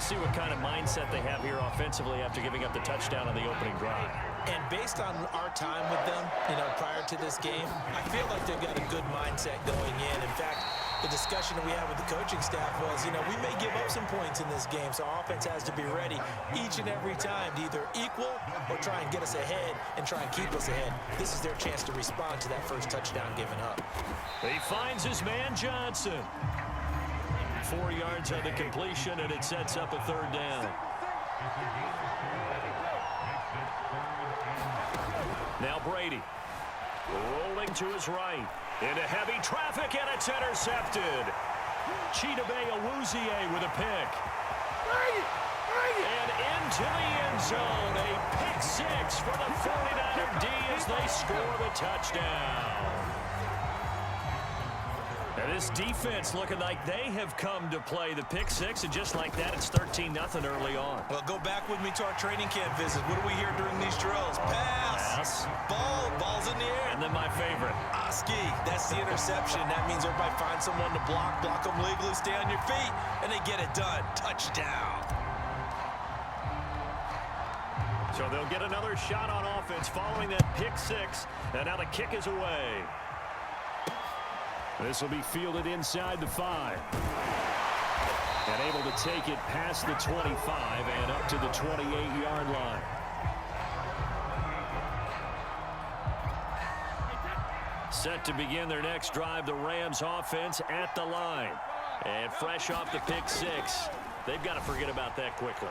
We'll see what kind of mindset they have here offensively after giving up the touchdown on the opening drive. And based on our time with them, prior to this game, I feel like they've got a good mindset going in. In fact, the discussion that we had with the coaching staff was, we may give up some points in this game, so our offense has to be ready each and every time to either equal or try and get us ahead and try and keep us ahead. This is their chance to respond to that first touchdown given up. He finds his man Johnson. 4 yards on the completion, and it sets up a third down. Now Brady. Rolling to his right. Into heavy traffic, and it's intercepted. Chidobe Awuzie with a pick. And into the end zone. A pick six for the 49er D as they score the touchdown. And this defense looking like they have come to play the pick six, and just like that, it's 13-0 early on. Well, go back with me to our training camp visit. What do we hear during these drills? Pass. Ball's in the air. And then my favorite. Oski, that's the interception. That means everybody finds someone to block them legally, stay on your feet, and they get it done. Touchdown. So they'll get another shot on offense following that pick six, and now the kick is away. This will be fielded inside the 5. And able to take it past the 25 and up to the 28-yard line. Set to begin their next drive, the Rams offense at the line. And fresh off the pick six, they've got to forget about that quickly.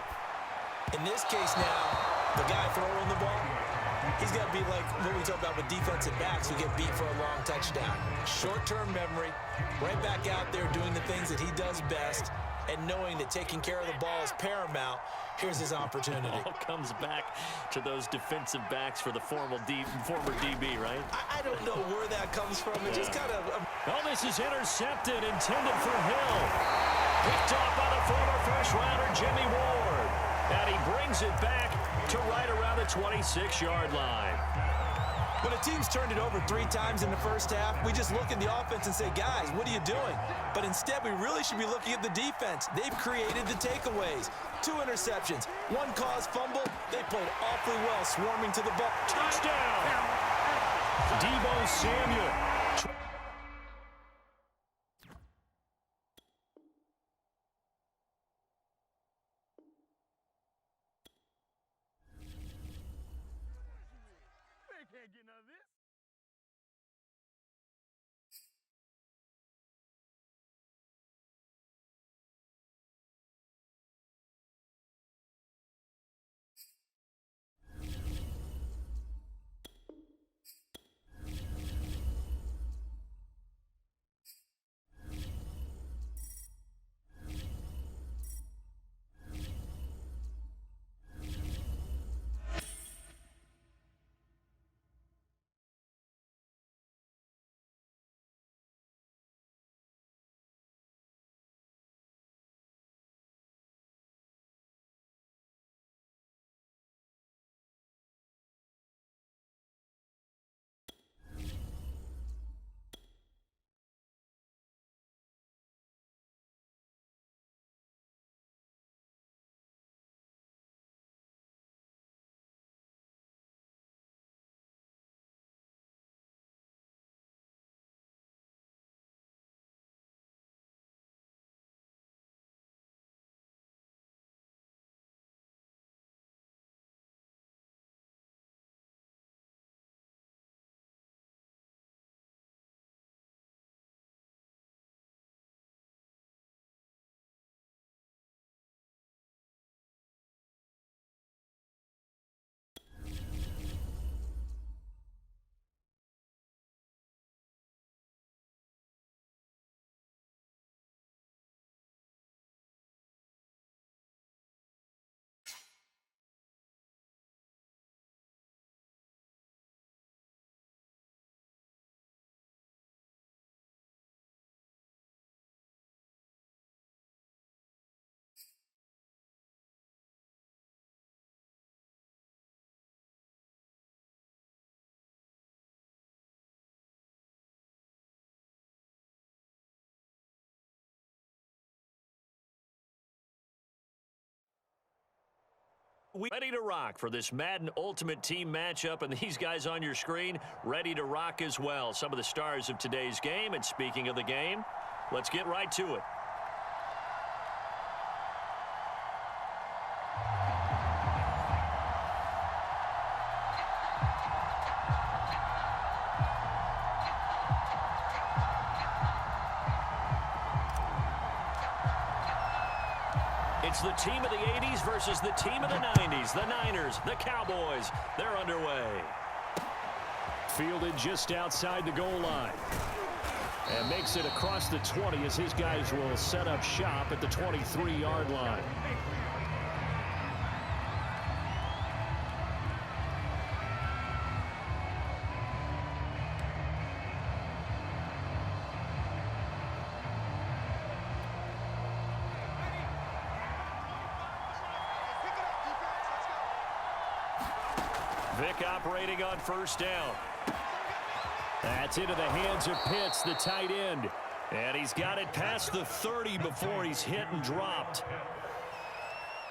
In this case now, the guy throwing the ball, he's got to be like what we talk about with defensive backs who get beat for a long touchdown. Short-term memory, right back out there doing the things that he does best, and knowing that taking care of the ball is paramount. Here's his opportunity. It all comes back to those defensive backs for the former DB, right? I don't know where that comes from. It just kind of... Oh, this is intercepted, intended for Hill. Picked off by the former first-rounder, Jimmy Ward. And he brings it back to right around the 26-yard line. When a team's turned it over 3 times in the first half, we just look at the offense and say, guys, what are you doing? But instead, we really should be looking at the defense. They've created the takeaways. 2 interceptions, 1 caused fumble. They played awfully well, swarming to the ball. Touchdown! Deebo Samuel. Ready to rock for this Madden Ultimate Team matchup, and these guys on your screen ready to rock as well. Some of the stars of today's game, and speaking of the game, let's get right to it. It's the team of the 80s versus the team of the 90s. The Niners, the Cowboys, they're underway. Fielded just outside the goal line. And makes it across the 20 as his guys will set up shop at the 23-yard line. Vick operating on first down. That's into the hands of Pitts, the tight end. And he's got it past the 30 before he's hit and dropped.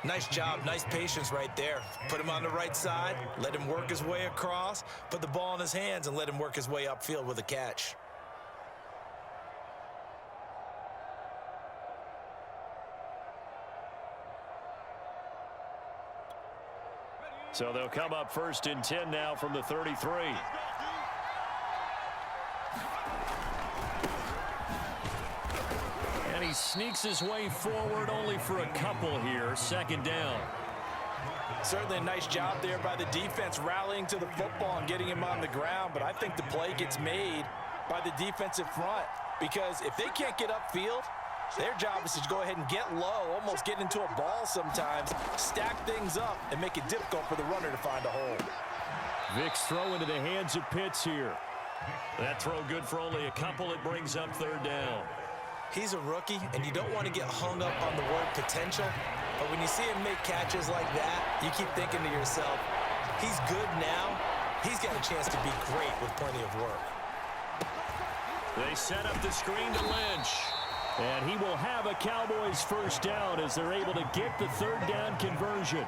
Nice job, nice patience right there. Put him on the right side, let him work his way across, put the ball in his hands, and let him work his way upfield with a catch. So they'll come up 1st and 10 now from the 33. And he sneaks his way forward only for a couple here. 2nd down. Certainly a nice job there by the defense rallying to the football and getting him on the ground, but I think the play gets made by the defensive front because if they can't get upfield, their job is to go ahead and get low, almost get into a ball sometimes, stack things up, and make it difficult for the runner to find a hole. Vick's throw into the hands of Pitts here. That throw good for only a couple. It brings up 3rd down. He's a rookie, and you don't want to get hung up on the word potential, but when you see him make catches like that, you keep thinking to yourself, he's good now. He's got a chance to be great with plenty of work. They set up the screen to Lynch. And he will have a Cowboys 1st down as they're able to get the 3rd down conversion.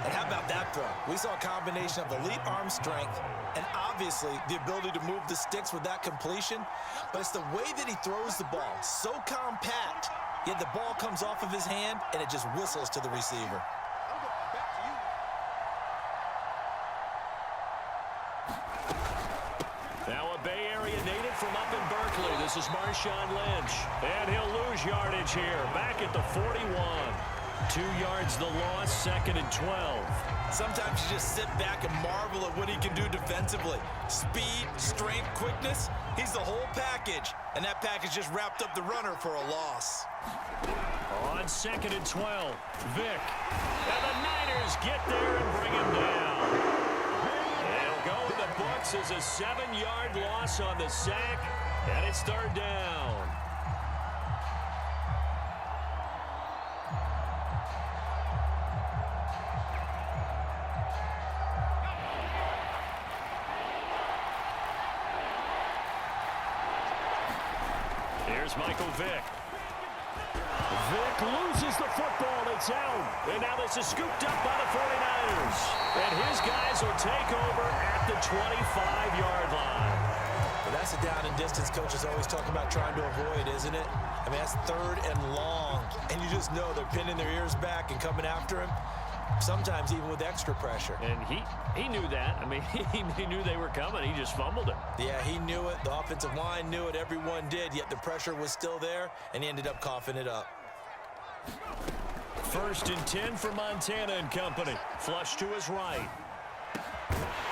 And how about that throw? We saw a combination of elite arm strength and obviously the ability to move the sticks with that completion, but it's the way that he throws the ball. So compact, yet the ball comes off of his hand and it just whistles to the receiver. Now a Bay Area native from up in Berkeley. This is Marshawn Lynch. And he'll lose yardage here. Back at the 41. 2 yards the loss, 2nd and 12. Sometimes you just sit back and marvel at what he can do defensively. Speed, strength, quickness. He's the whole package. And that package just wrapped up the runner for a loss. On 2nd and 12, Vick. And the Niners get there and bring him down. It'll go in the books as a 7-yard loss on the sack, and it's 3rd down. Here's Michael Vick. Vick loses the football. It's out. And now this is scooped up by the 49ers. And his guys will take over at the 25-yard line. Well, that's a down and distance coaches always talk about trying to avoid, isn't it? I mean, that's 3rd and long. And you just know they're pinning their ears back and coming after him, sometimes even with extra pressure. And he knew that. I mean, he knew they were coming. He just fumbled it. Yeah, he knew it. The offensive line knew it. Everyone did, yet the pressure was still there, and he ended up coughing it up. 1st and 10 for Montana and company. Flush to his right.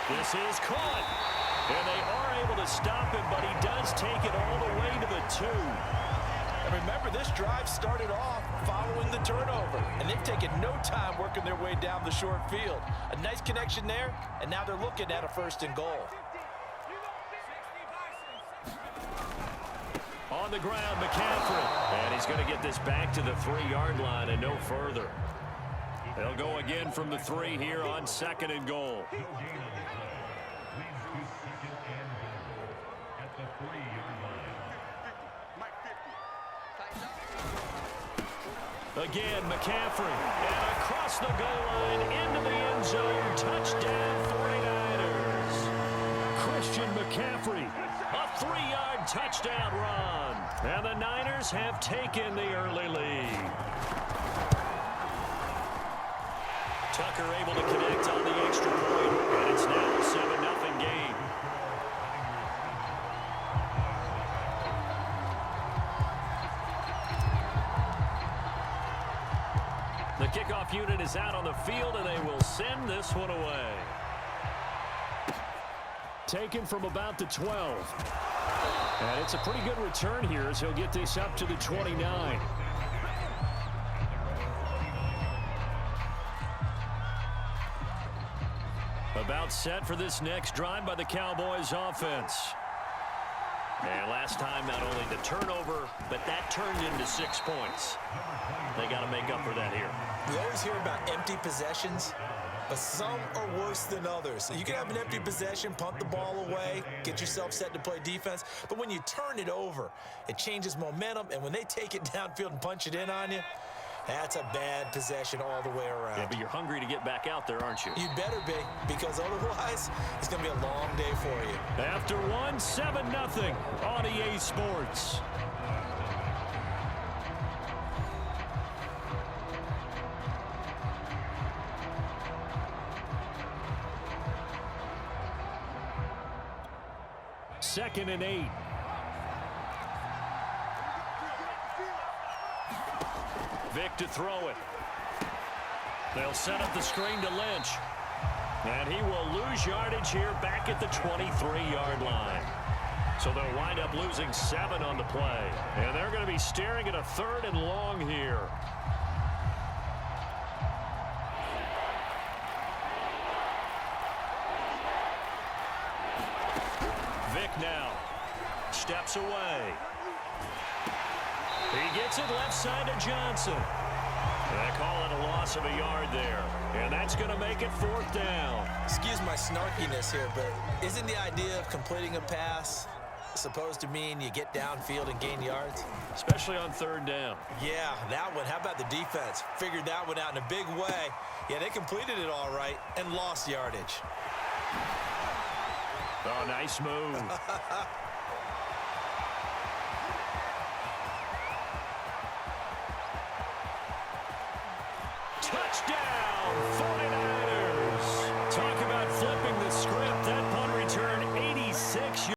This is caught. And they are able to stop him, but he does take it all the way to the 2. And remember, this drive started off following the turnover, and they've taken no time working their way down the short field. A nice connection there, and now they're looking at a 1st and goal. On the ground, McCaffrey. And he's going to get this back to the 3-yard line and no further. They'll go again from the 3 here on 2nd and goal. Again, McCaffrey. And across the goal line into the end zone. Touchdown, 49ers. Christian McCaffrey. A 3-yard touchdown run. And the Niners have taken the early lead. Tucker able to connect on the extra point. And it's now a 7-0 game. The kickoff unit is out on the field, and they will send this one away. Taken from about the 12. And it's a pretty good return here as he'll get this up to the 29. About set for this next drive by the Cowboys offense. And last time, not only the turnover, but that turned into 6 points. They got to make up for that here. We always hear about empty possessions, but some are worse than others. You can have an empty possession, punt the ball away, get yourself set to play defense, but when you turn it over, it changes momentum, and when they take it downfield and punch it in on you, that's a bad possession all the way around. Yeah, but you're hungry to get back out there, aren't you? You better be, because otherwise, it's going to be a long day for you. After one, 7-0 on EA Sports. Second and 8. Vic to throw it. They'll set up the screen to Lynch. And he will lose yardage here back at the 23-yard line. So they'll wind up losing 7 on the play. And they're going to be staring at a 3rd and long here. Vic now steps away. He gets it left side to Johnson. They call it a loss of a yard there. And that's going to make it 4th down. Excuse my snarkiness here, but isn't the idea of completing a pass supposed to mean you get downfield and gain yards? Especially on 3rd down. Yeah, that one. How about the defense? Figured that one out in a big way. Yeah, they completed it all right and lost yardage. Oh, nice move. Touchdown, 49ers. Talk about flipping the script. That punt return, 86 yards.